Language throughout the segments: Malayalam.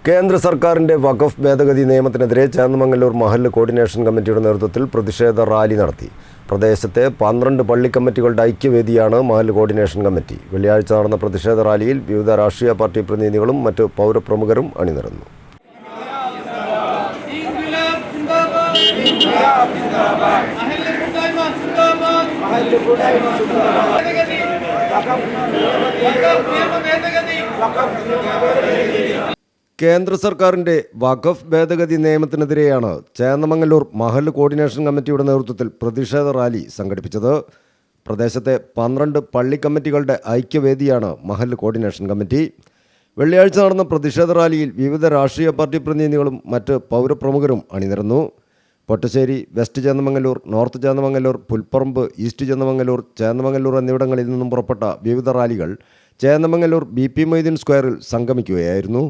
കേന്ദ്ര സർക്കാരിന്റെ വഖഫ് ഭേദഗതി നിയമത്തിനെതിരെ ചേന്നമംഗല്ലൂർ മഹല്ല് കോർഡിനേഷൻ കമ്മിറ്റിയുടെ നേതൃത്വത്തിൽ പ്രതിഷേധ റാലി നടത്തി. പ്രദേശത്തെ 12 പള്ളി കമ്മിറ്റികളുടെ ഐക്യവേദിയാണ് മഹല്ല് കോർഡിനേഷൻ കമ്മിറ്റി. വെള്ളിയാഴ്ച നടന്ന പ്രതിഷേധ റാലിയിൽ വിവിധ രാഷ്ട്രീയ പാർട്ടി പ്രതിനിധികളും മറ്റ് പൗരപ്രമുഖരും അണിനിരന്നു. കേന്ദ്ര സർക്കാരിന്റെ വഖഫ് ഭേദഗതി നിയമത്തിനെതിരെയാണ് ചേന്നമംഗല്ലൂർ മഹല്ല് കോർഡിനേഷൻ കമ്മിറ്റിയുടെ നേതൃത്വത്തിൽ പ്രതിഷേധ റാലി സംഘടിപ്പിച്ചത്. പ്രദേശത്തെ 12 പള്ളി കമ്മിറ്റികളുടെ ഐക്യവേദിയാണ് മഹല്ല് കോർഡിനേഷൻ കമ്മിറ്റി. വെള്ളിയാഴ്ച നടന്ന പ്രതിഷേധ റാലിയിൽ വിവിധ രാഷ്ട്രീയ പാർട്ടി പ്രതിനിധികളും മറ്റ് പൗരപ്രമുഖരും അണിനിരന്നു. Pottassery, west Chennamangallur, north Chennamangallur, Pulparamba, east Chennamangallur, Chennamangallur എന്നിവിടങ്ങളിൽ നിന്നും പുറപ്പെട്ട വിവിധ റാലികൾ ചേന്നമംഗല്ലൂർ BP മൊയ്തീൻ സ്ക്വയറിൽ സംഗമിക്കുകയായിരുന്നു.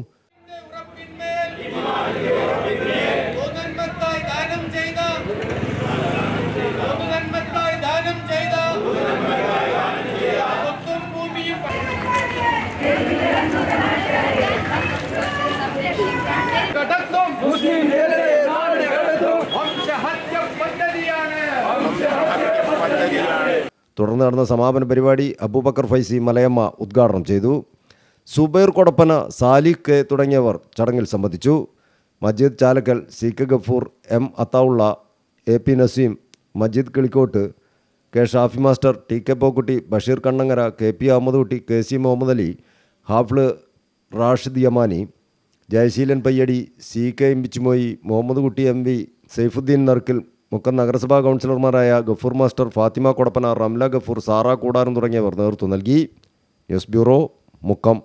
തുടർന്ന് നടന്ന സമാപന പരിപാടി അബൂബക്കർ ഫൈസി മലയമ്മ ഉദ്ഘാടനം ചെയ്തു. സുബൈർ കൊടപ്പന, സാലിഖ് കെ തുടങ്ങിയവർ ചടങ്ങിൽ സംബന്ധിച്ചു. Majeed Chalakkal, CK Gafoor, M Athaullah, AP Naseem, Majeed Kilikkott, K Shafi master, TK Pokkutty, Basheer Kannangara, KP Ahammed Kutty, KC Muhammad Ali, Hafiz Rashid Yamani, Jayaseelan പയ്യടി, CK ഇമ്പിച്ചുമോയി, Muhammad കുട്ടി MV, സൈഫുദ്ദീൻ നർക്കിൽ, മുക്കം നഗരസഭാ കൗൺസിലർമാരായ ഗഫൂർ മാസ്റ്റർ, ഫാത്തിമ കൊടപ്പന, റംല ഗഫൂർ, സാറ കൂടാരം തുടങ്ങിയവർ നേതൃത്വം നൽകി. News bureau, Mukkam.